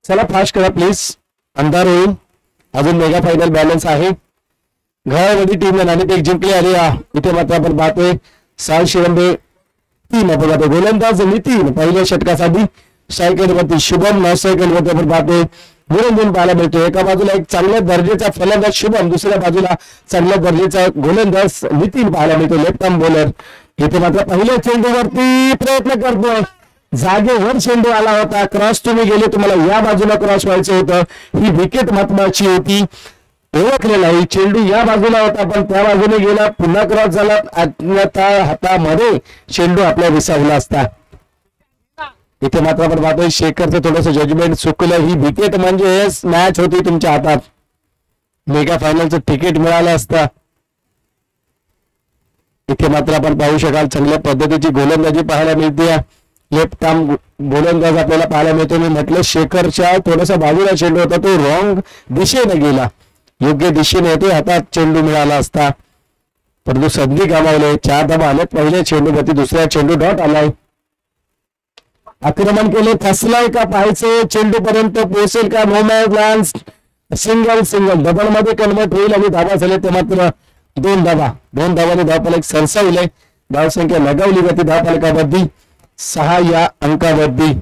चला फास्ट करा प्लीज, अंधार होईल. अजून मेगा फायनल बॅलन्स आहे. घरामध्ये टीमने नाणेफेक जिंकली आणि इथे मात्र आपण पाहतोय साल शिरंबे 3 आपण पाहतोय. गोलंदाज नितीन पहिल्या षटकासाठी स्ट्रायकरवरती शुभम 9 सेकंडवरती आपण पाहतोय निरंजन पाहायला मिळतो. एका बाजूला एक चांगल्या दर्जाचा फलंदाज शुभम, दुसऱ्या बाजूला चांगल्या दर्जाचा गोलंदाज नितीन पाहायला मिळतो, लेफ्ट आर्म बॉलर. इथे मात्र पहिल्या चेंडूवरती प्रयत्न करतोय, जागेवर चेंडू आला होता, क्रॉस तुम्ही गेले, तुम्हाला या बाजूला क्रॉस व्हायचं होतं, ही विकेट महत्वाची होती, ओळखले नाही. चेंडू या बाजूला होता पण त्या बाजूने गेला, पुन्हा क्रॉस झाला, अन्यथा हातामध्ये चेंडू आपल्या विसावला असता. इथे मात्र आपण पाहतोय शेखरचं थोडंसं जजमेंट चुकलं. ही विकेट म्हणजे मॅच होती तुमच्या हातात, मेगा फायनलचं तिकीट मिळालं असतं. इथे मात्र आपण पाहू शकाल चांगल्या पद्धतीची गोलंदाजी पाहायला मिळते. लेफ्ट आर्म गोलंदाज आपल्याला पाहायला मिळतो. मी म्हटलं शेखरच्या थोडासा बाजूला चेंडू होता, तो रॉंग दिशेने गेला, योग्य दिशेने येतोय, हातात चेंडू मिळाला असता परंतु संधी गमावले. 4 धावा आलेत पहिल्या चेंडूवरती, दुसऱ्या चेंडू डॉट आलाय. आक्रमण केले, फसलाय का पाहायचे, चेंडू पर्यंत पोहोचेल का, no match land, single double मध्ये कन्वर्ट होईल आणि धावा झाले ते मात्र 2 धावा. 2 धावाने धावफलक सरसावले, धावसंख्या लगावली जाते धावफलकावरती 6 या अंकावरती.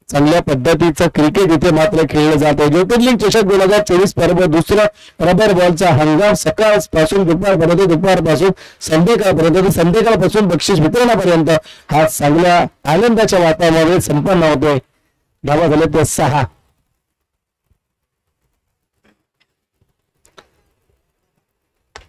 चांगल्या पद्धतीचं क्रिकेट इथे मात्र खेळलं जात आहे. ज्योतिर्लिंग चषक 2024 पर्व दुसरा रबर बॉलचा हंगाम सकाळपासून दुपारपर्यंत, दुपारपासून संध्याकाळपर्यंत, संध्याकाळपासून बक्षीस वितरणापर्यंत हा चांगल्या आनंदाच्या वातावरणामध्ये संपन्न होतोय. धावा झाले ते 6.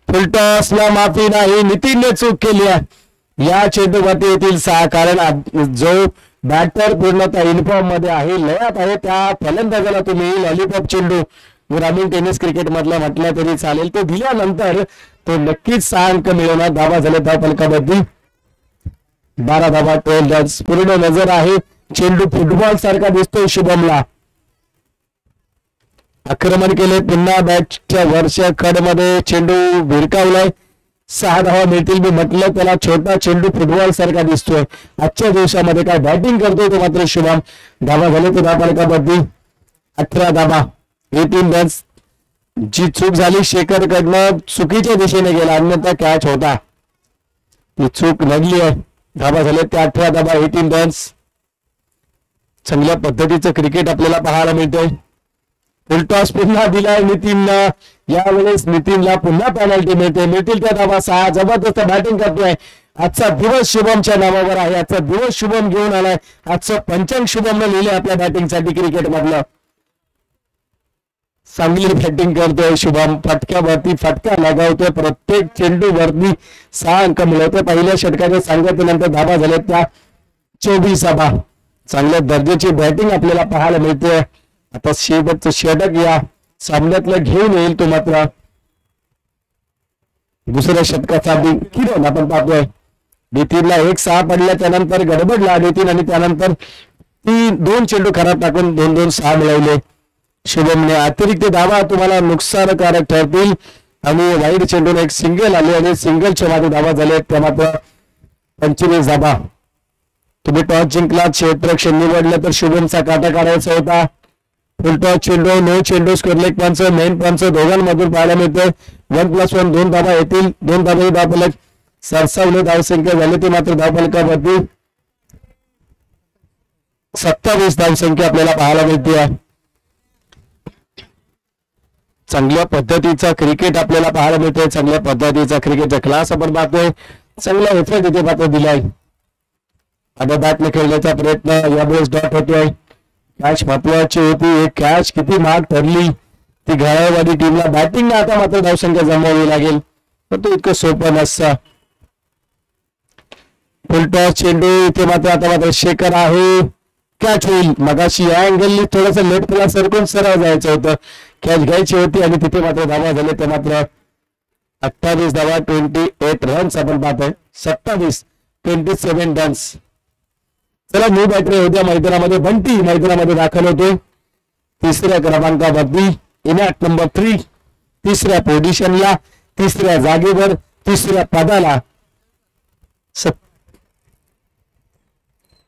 फुलटॉसला माफी नाही, नितीनने चूक केली आहे या चेंडूवरती येतील 6, कारण जो बॅटर पूर्णतः युनिफॉर्म मध्ये आहे, लयात आहे, त्या फलंदाजाला तुम्ही लॉलीपॉप चेंडू ग्रामीण टेनिस क्रिकेट मधला म्हटलं तरी चालेल, तो दिल्यानंतर तो नक्कीच 6 अंक मिळवणार. धावा झाले धावफलकावरती 12 धावा, 12 रन्स. पूर्ण नजर आहे, चेंडू फुटबॉल सारखा दिसतोय शुभमला. आक्रमण केले, पुन्हा बॅटच्या वरच्या खडमध्ये चेंडू भिरकावलाय, 6 धावा मिळतील. मी म्हटलं त्याला छोटा चेंडू फुटबॉल सारखा दिसतोय. आजच्या दिवसामध्ये काय बॅटिंग करतोय तो मात्र शुभम. धावा झाले तो धावफलकावरती 18 धावा, 18 रन्स. जी चूक झाली शेखरकडनं, चुकीच्या दिशेने गेला, अन्यथा कॅच होता, ती चूक नडली आहे. धावा झाले ते 18 धावा, 18 रन्स. चांगल्या पद्धतीचं क्रिकेट आपल्याला पाहायला मिळतंय. फुलटॉस पुन्हा दिलाय नितीननं, यावेळेस नितीनला पुन्हा पेनल्टी मिळतील त्या धावा 6. जबरदस्त बॅटिंग करतोय. आजचा दिवस शुभमच्या नावावर आहे, आजचा दिवस शुभम घेऊन आलाय, आजचं पंचांग शुभमनं लिहिलंय आपल्या बॅटिंगसाठी क्रिकेट मधलं. चांगली बॅटिंग करतोय शुभम, फटक्यावरती फटका लगावतोय, प्रत्येक चेंडूवरती 6 अंक मिळवतोय. पहिल्या षटकाच्या सांगतेनंतर धावा झाल्या त्या 24 धावा. चांगल्या दर्जाची बॅटिंग आपल्याला पाहायला मिळते. आता शेवटचं षटक या सामन्यातलं घेऊन येईल तो मात्र दुसऱ्या षटकासाठी किरण आपण पाहतोय. नितीनला 1-6 पडला, त्यानंतर गडबडला नितीन आणि त्यानंतर 2 चेंडू खराब टाकून 2-2 6 मिळवले शुभमने. अतिरिक्त धावा तुम्हाला नुकसानकारक ठरतील आणि वाईट चेंडून एक सिंगल आले आणि सिंगलच्या मागे धावा झाले त्या मात्र 25 धावा. तुम्ही टॉस जिंकला, क्षेत्ररक्षण निवडलं तर शुभमचा काटा काढायचा होता. फुलटॉस चेंडू, नो चेंडू, स्कोरलेग पंच, मेन पंच दोघांमधून पाहायला मिळतोय. 1+1 2 धावा येतील, 2 धावा धावफलक सरसावले. धावसंख्या झाली ती मात्र धावफलकावरती 27 धावसंख्या आपल्याला पाहायला मिळते. चांगल्या पद्धतीचा क्रिकेट आपल्याला पाहायला मिळतोय, चांगल्या पद्धतीचा क्रिकेटचा क्लास आपण पाहतोय. चांगला एफर्ट इथे मात्र दिलाय. आता बॅटने खेळण्याचा प्रयत्न, यावेळेस डॉट होतोय. कॅच महत्वाची होती, एक कॅच किती महाग ठरली ती घाळवाडी टीमला. बॅटिंगला आता मात्र धावसंख्या जमवावी लागेल, पण तो इतकं सोपं नसतं. फुलटॉस चेंडू, इथे मात्र आता मात्र शेखर आहे, कॅच होईल. मगाशी या अँगलनी थोडंसं लेफ्टला सरकून सरळ जायचं होतं, कॅच घ्यायची होती आणि तिथे मात्र धावा झाले ते मात्र 28 धावा, 28 रन्स आपण पाहतोय. 27 रन्स. चला न्यू बॅटरी होत्या मैदानामध्ये, बंटी मैदानामध्ये दाखल होतोय. 3ऱ्या क्रमांकावरती, इनॅट नंबर 3, 3ऱ्या पोझिशनला, 3ऱ्या जागेवर, 3ऱ्या पदाला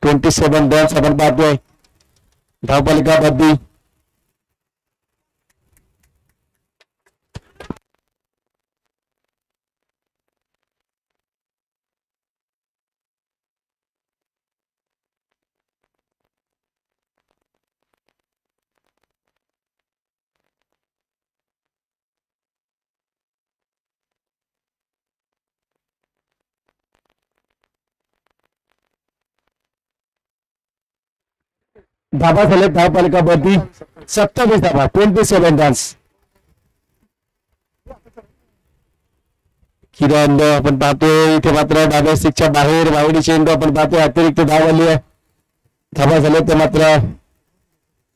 27 रन्स आपण पाहतोय. धावफलकावरती धाबा झाले धाव फलकावरती 27 धाबा, 27 रन्स. किरण आपण पाहतोय इथे मात्र डाव्या स्टिकच्या बाहेर वावडी चेंडू आपण पाहतोय अतिरिक्त धाव आली आहे. धाबा झाले ते मात्र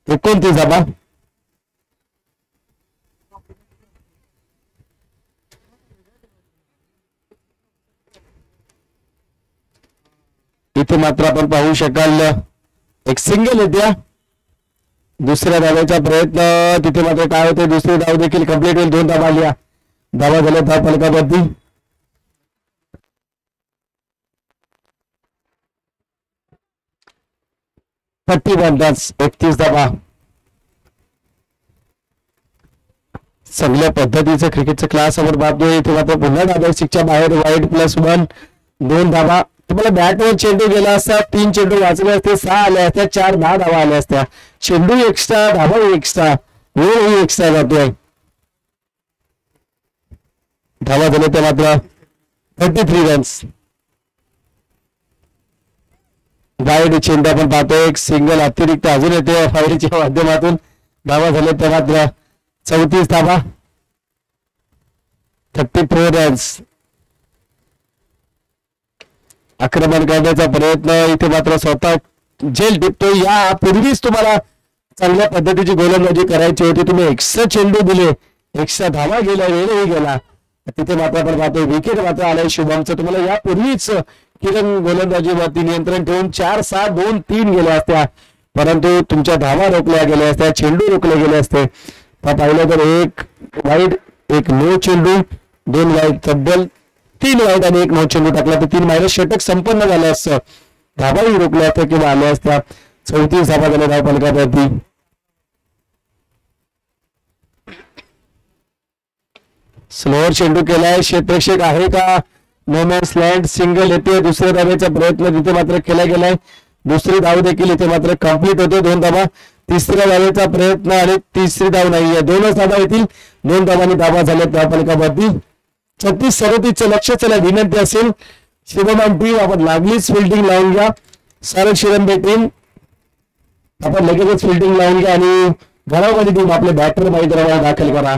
29 धाबा. इथे मात्र आपण पाहू शकाल एक सिंगल येत्या. दुसऱ्या धाव्याचा प्रयत्न तिथे मात्र काय होते, दुसरी धाव देखील कंप्लीट होईल. 2 धावा आल्या. धावा झाल्या धाव फलकावरती 31 रन्स, 31 धावा. चांगल्या पद्धतीचं क्रिकेटचं क्लास आपण पाहतोय. इथे मात्र पुन्हा डाव्या स्टिकच्या बाहेर वाईड +1, 2 धावा. तुम्हाला बॅटवर चेंडू गेला असता, 3 चेंडू वाचले असते, 6 आले असत्या, 4 10 धावा आल्या असत्या. चेंडू एक्स्ट्रा, धावा एक्स्ट्रा, वेळ एक्स्ट्रा जातोय. धावा झाले ते मात्र 33 रन्स. वाईड चेंडू आपण पाहतोय, एक सिंगल अतिरिक्त अजून येते फायरीच्या माध्यमातून. धावा झाले ते मात्र 34 धावा, 34 रन्स. आक्रमण करण्याचा प्रयत्न इथे मात्र स्वतः जेल टिपतो. यापूर्वीच तुम्हाला चांगल्या पद्धतीची गोलंदाजी करायची होती. तुम्ही एक्स्ट्रा चेंडू दिले, एक्स्ट्रा धावा गेल्या, वेळही गेला. तिथे मात्र आपण पाहतोय विकेट मात्र आलाय शुभमचं. तुम्हाला यापूर्वीच किरण गोलंदाजीवरती नियंत्रण ठेवून 4-6-2-3 गेल्या असत्या, परंतु तुमच्या धावा रोखल्या गेल्या असत्या, चेंडू रोखले गेले असते. पाहिलं तर 1 वाईड, 1 नो चेंडू, 2 वाईड, तब्बल 3 वाईड आणि 1 नो चेंडू टाकला तर 3 मायनस षटक संपन्न झालं असतं. धावाही रोखल्या असत्या किंवा आल्या असत्या. 34 धावा झाल्या धाव फलकावरती. स्लोअर चेंडू केलाय, क्षेत्ररक्षक आहे का, नो मॅन्स लँड, सिंगल येते. दुसऱ्या धावेचा प्रयत्न तिथे मात्र केला गेलाय. दुसरी धाव देखील इथे मात्र कंप्लीट होते. 2 धावा. तिसऱ्या धावेचा प्रयत्न आणि तिसरी धाव नाहीये, 2च धावा येतील. 2 धावांनी धावा झाल्या धाव फलकावरती. 36-37 लक्ष. चला विनंती असेल शिवमान टीम आपण लागलीच फिल्डिंग लावून घ्या. सारंग शिरंबे टीम आपण लगेचच फिल्डिंग लावून घ्या आणि घरामध्ये टीम आपले बॅटर मैदानावर दाखल करा.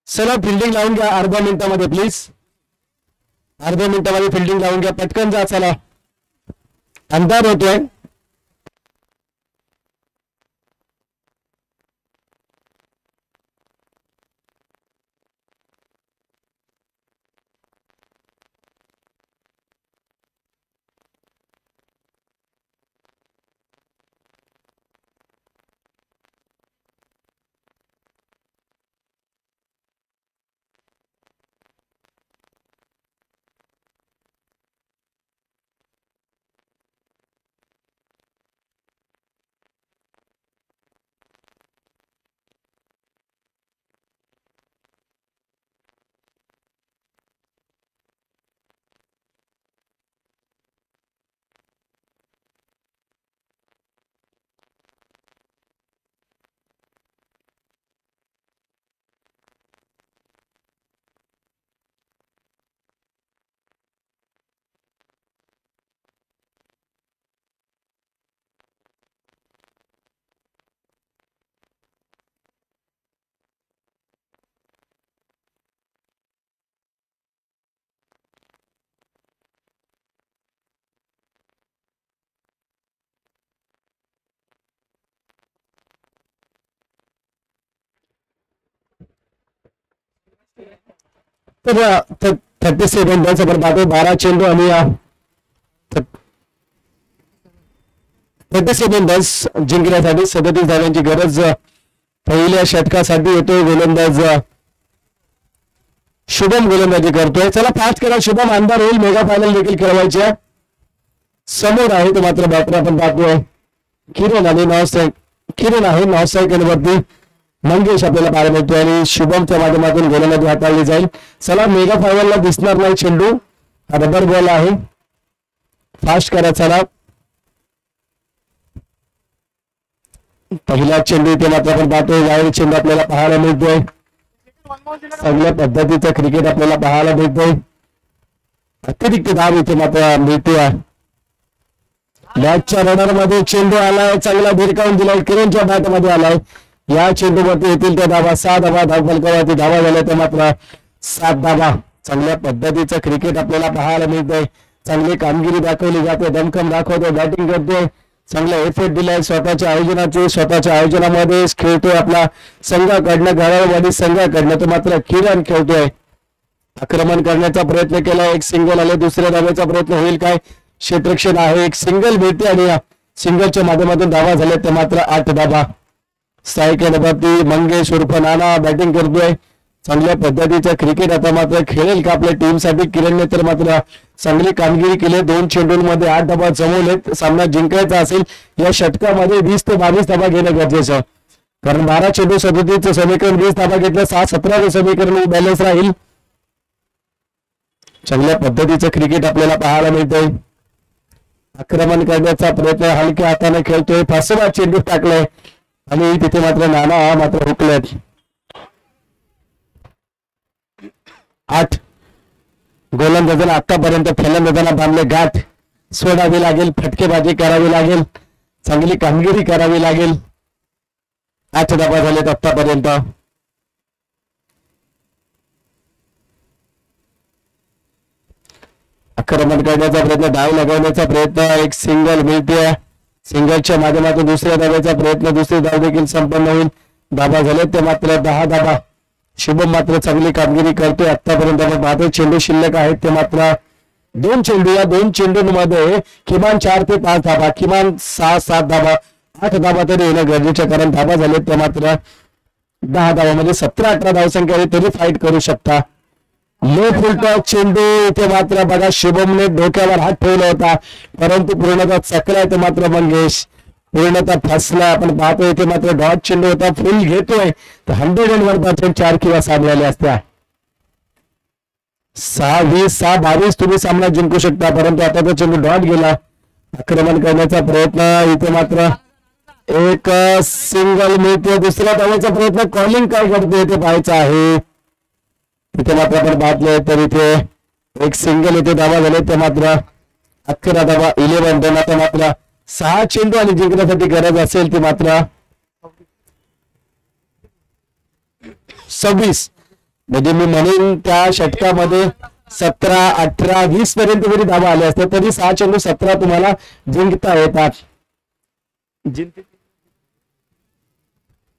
चला फिल्डिंग लावून घ्या अर्ध्या मिनिटामध्ये प्लीज. अर्ध्या मिनिटामध्ये फिल्डिंग लावून घ्या, पटकन जा. चला अंधार होतोय. तर 37 रन्स आपण पाहतो. 12 चेंडू आणि 37 रन्स जिंकण्यासाठी 37 धावांची गरज पहिल्या षटकासाठी येतो. गोलंदाज शुभम गोलंदाजी करतोय. चला फास्ट करा, शुभम अंधार होईल. मेगा फायनल देखील खेळवायचे समोर आहे. तो मात्र बॅटर आपण पाहतोय किरण आणि किरण आहे. नॉनस्ट्राईकवरती मंगेश आपल्याला पाहायला मिळतोय आणि शुभमच्या माध्यमातून गोलंदाजी हाताळली जाईल. चला मेगा फायनलला दिसणार नाही चेंडू, हा रबर बॉल आहे. फास्ट करा. चला पहिला चेंडू इथे मात्र आपण पाहतोय. वाईड चेंडू आपल्याला पाहायला मिळतोय. चांगल्या पद्धतीचं क्रिकेट आपल्याला पाहायला मिळतोय. अतिरिक्त धाव इथे मात्र मिळतोय. मॅचच्या रनर मध्ये चेंडू आलाय, चांगला भिरकावून दिलाय, किरणच्या बॅट मध्ये आलाय. या चेंडूवरती येतील त्या धावा 6 धावा. धावफलकावरती धावा झाल्या त्या मात्र 7 धावा. चांगल्या पद्धतीचं क्रिकेट आपल्याला पाहायला मिळतंय. चांगली कामगिरी दाखवली जाते, दमखम दाखवतोय, बॅटिंग करतोय, चांगला एफर्ट दिलाय स्वतःच्या आयोजनाचे. स्वतःच्या आयोजनामध्ये खेळतोय आपला संघाकडनं, घरावाली संघाकडनं. तो मात्र किरण खेळतोय, आक्रमण करण्याचा प्रयत्न केला. एक सिंगल आले, दुसऱ्या धावेचा प्रयत्न होईल काय? क्षेत्ररक्षण आहे, एक सिंगल मिळते आणि सिंगलच्या माध्यमातून धावा झाल्या त्या मात्र 8 धावा. सायकलवरती मंगेश उर्फ नाना बॅटिंग करतोय. चांगल्या पद्धतीचं क्रिकेट आता मात्र खेळेल का आपल्या टीमसाठी? किरणने तर मात्र चांगली कामगिरी केली. 2 चेंडूंमध्ये 8 धावा जमवलेत. सामना जिंकायचा असेल या षटकामध्ये 20 ते 22 धावा घेणं गरजेचं आहे, कारण 12 चेंडू 37चं समीकरण 20 धावा घेतलं 6-17चं समीकरण बॅलन्स राहील. चांगल्या पद्धतीचं क्रिकेट आपल्याला पाहायला मिळतंय. आक्रमण करण्याचा प्रयत्न हलक्या हाताने खेळतोय. 5वा चेंडू टाकलाय आणि तिथे मात्र नाना मात्र हुकलेत. 8 गोलंदाजांना आतापर्यंत फलंदाजांना बांधले गाठ सोडावी लागेल, फटकेबाजी करावी लागेल, चांगली कामगिरी करावी लागेल. 8 धावा झालेत आतापर्यंत. आक्रमण करण्याचा प्रयत्न, धाव लगावण्याचा प्रयत्न, एक सिंगल मिळते. सिंगलच्या माध्यमातून दुसऱ्या धाव्याचा प्रयत्न, दुसरी धाव देखील संपन्न होईल. धावा झाले ते मात्र 10 धावा. शुभम मात्र चांगली कामगिरी करतोय आतापर्यंत. आपण पाहतोय चेंडू शिल्लक आहेत ते मात्र 2 चेंडू. या 2 चेंडूंमध्ये किमान 4 ते 5 धावा, किमान 6-7 धावा, 8 धावा तरी येणं गरजेचं, कारण धावा झाले ते मात्र 10 धावा, म्हणजे 17-18 धावसंख्या तरी फाईट करू शकता. लो फुलटॉस चेंडू इथे मात्र बघा शुभमने डोक्यावर हात ठेवला होता, परंतु पूर्णतः चकलाय ते मात्र मंगेश पूर्णतः फसला. आपण पाहतोय इथे मात्र डॉट चेंडू होता, फुल घेतोय तर 101% 4 किंवा 6 मिळाले असत्या. 6-20 6-22 तुम्ही सामना जिंकू शकता, परंतु आता तो चेंडू डॉट गेला. आक्रमण करण्याचा प्रयत्न, इथे मात्र एक सिंगल मिळते. दुसऱ्या धावाचा प्रयत्न, कॉलिंग काय करते ते पाहायचं आहे. तिथे मात्र आपण पाहतोय तर इथे एक सिंगल इथे धावा झाले ते मात्र 11 धावा. 11 रन. आता मात्र 6 चेंडू आणि जिंकण्यासाठी गरज असेल ती मात्र 26, म्हणजे मी म्हणेन त्या षटकामध्ये 17, 18, 20 पर्यंत जरी धावा आल्या असत्या तरी 6 चेंडू 17 तुम्हाला जिंकता येतात.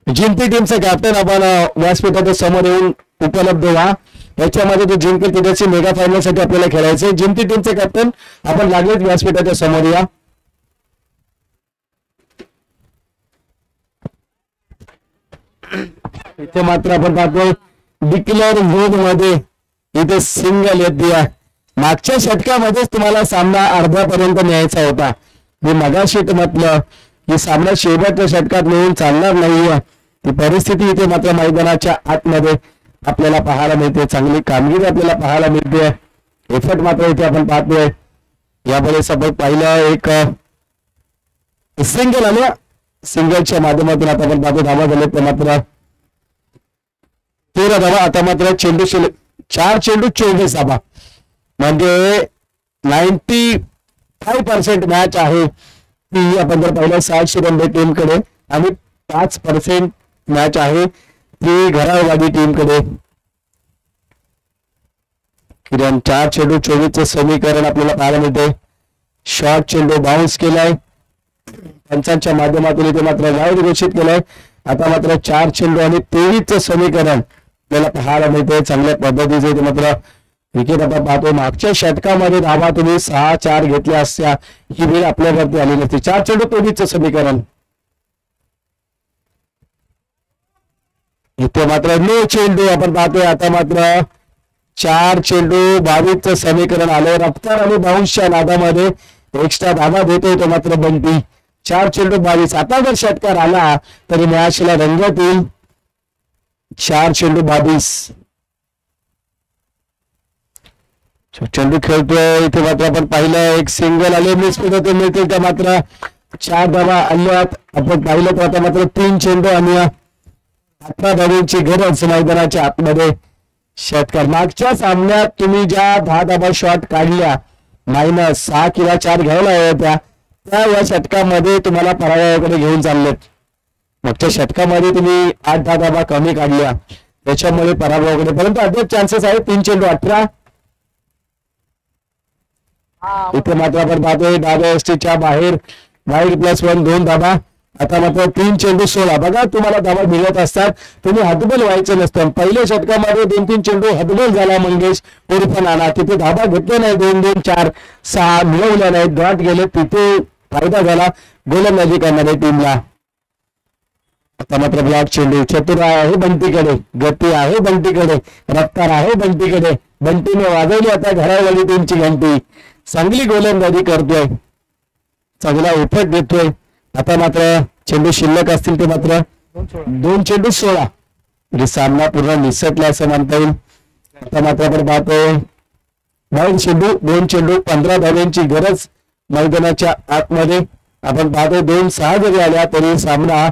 जिंकती टीमचं कॅप्टन आपण व्यासपीठाच्या समोर येऊन उपलब्ध व्हा. याच्यामध्ये जो जिंकेल त्याच्याशी मेगा फायनल साठी आपल्याला खेळायचे. जिंकती टीमचे कॅप्टन आपण लागलेच व्यासपीठाच्या समोर या. इथे मात्र आपण पाहतोय डिक्लेअर झोन मध्ये इथे सिंगल येते. मागच्या षटकामध्येच तुम्हाला सामना अर्ध्यापर्यंत न्यायचा होता. मी मगाशी म्हटलं की सामना शेवटच्या षटकात मिळून चालणार नाहीये. ती परिस्थिती इथे मात्र मैदानाच्या आतमध्ये आपल्याला पाहायला मिळते. चांगली कामगिरी आपल्याला पाहायला मिळते. एफर्ट मात्र इथे आपण पाहतोय. यावेळेस आपण पाहिलं एक सिंगल आल्या, सिंगलच्या माध्यमातून आता आपण पाहतो धावा झाले ते मात्र 13 धावा. आता मात्र चेंडू 4 चेंडू 24 धावा, म्हणजे 95% मॅच आहे ती आपण जर पाहिलं 6 शिरंबे टीमकडे आणि 5% मॅच आहे ती घरावाडी टीमकडे. किरण 4 चेंडू 24चं समीकरण आपल्याला पाहायला मिळते. शॉर्ट चेंडू बाउन्स केलाय पंचांच्या माध्यमातून, इथे मात्र वाईड घोषित केलाय. आता मात्र 4 चेंडू आणि 23चं समीकरण आपल्याला पाहायला मिळते चांगल्या पद्धतीचे इथे मात्र विकेट आपण पाहतो. मागच्या षटकामध्ये धावा तुम्ही 6-4 घेतल्या असत्या ही वेळ आपल्यावरती आली नसती. 4 चेंडू 23चं समीकरण. इथे मात्र 9 चेंडू आपण पाहतोय. आता मात्र 4 चेंडू 22चं समीकरण आलंय. रफ्तार आणि बाउन्सच्या नादामध्ये एक्स्ट्रा धावा देतोय तो मात्र बंटी. 4 चेंडू 22. आता जर षटकार आला तरी मॅचला रंगत येईल. 4 चेंडू 22. चेंडू खेळतोय. इथे मात्र आपण पाहिलं एक सिंगल आले मिस होते मिळतील त्या मात्र 4 धावा आल्यात. आपण पाहिलं तर आता मात्र 3 चेंडू आणि 18 धावांची गरज मैदानाच्या आतमध्ये. षटकार मागच्या सामन्यात तुम्ही ज्या 10 धावा शॉट काढल्या -6 किंवा 4 घ्यायला होत्या त्या या षटकामध्ये तुम्हाला पराभवाकडे घेऊन चाललेत. मागच्या षटकामध्ये तुम्ही 8-10 धावा कमी काढल्या त्याच्यामुळे पराभवाकडे. परंतु अद्याप चान्सेस आहे. 3 चेंडू 18. इथे मात्र आपण पाहतोय डाव्या एसटीच्या बाहेर वाईड +1 2 धावा. आता मात्र 3 चेंडू 16. बघा तुम्हाला धावा मिळत असतात तुम्ही हतबल व्हायचं नसतं. पहिल्या षटकामध्ये 2-3 चेंडू हतबल झाला मंगेश उर्फ नाना. तिथे धावा घेतल्या नाही. 2-2 4-6 मिळवल्या नाही. डॉट गेले तिथे फायदा झाला गोलंदाजी करणाऱ्या टीमला. आता मात्र ब्लॉक चेंडू. चतुर आहे बंटीकडे. गती आहे बंटीकडे. रफ्तार आहे बंटीकडे. बंटीने वाजवली आता घरावाली टीमची घंटी. चांगली गोलंदाजी करतोय. चांगला उपट देतोय. आता मात्र चेंडू शिल्लक असतील ते मात्र 2 चेंडू 16. म्हणजे सामना पूर्ण निसटला असं म्हणता येईल. आता मात्र आपण पाहतोय वाईड चेंडू. 2 चेंडू 15 धावांची गरज मैदानाच्या आतमध्ये. आपण पाहतोय 2-6 जरी आल्या तरी सामना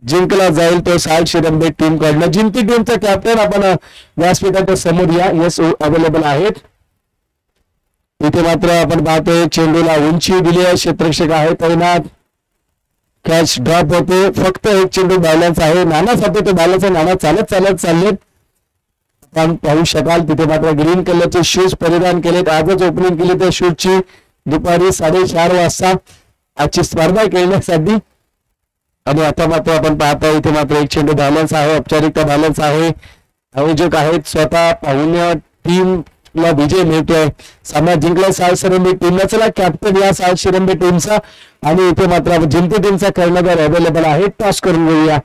जिंकला जाईल तो साल शिरंबे टीम कडनं. जिंकती टीमचा कॅप्टन आपण व्यासपीठाच्या समोर या. यस अवेलेबल आहेत. इथे मात्र आपण पाहतोय चेंडूला उंची दिली आहे. क्षेत्ररक्षक आहे तैनात. कॅच ड्रॉप होते. फक्त 1 चेंडू बॅलन्स आहे. नानासाठी तो बॅलन्स आहे. नाना चालत चाललेत. आपण पाहू शकाल तिथे मात्र ग्रीन कलरचे शूज परिधान केलेत. आजच ओपनिंग केली त्या शूजची दुपारी 4:30 वाजता आजची स्पर्धा खेळण्यासाठी. आणि आता मात्र आपण पाहतो इथे मात्र 1 चेंडू बॅलन्स आहे. औपचारिकता बॅलन्स आहे. आयोजक आहेत स्वतः पाहुण्या टीमला विजय मिळतोय. सामना जिंकला साल शिरंबे टीमला. चला कॅप्टन या साल शिरंबे टीमचा आणि इथे मात्र जिंकती टीमचा कर्णधार अवेलेबल आहे. टॉस करून घेऊया.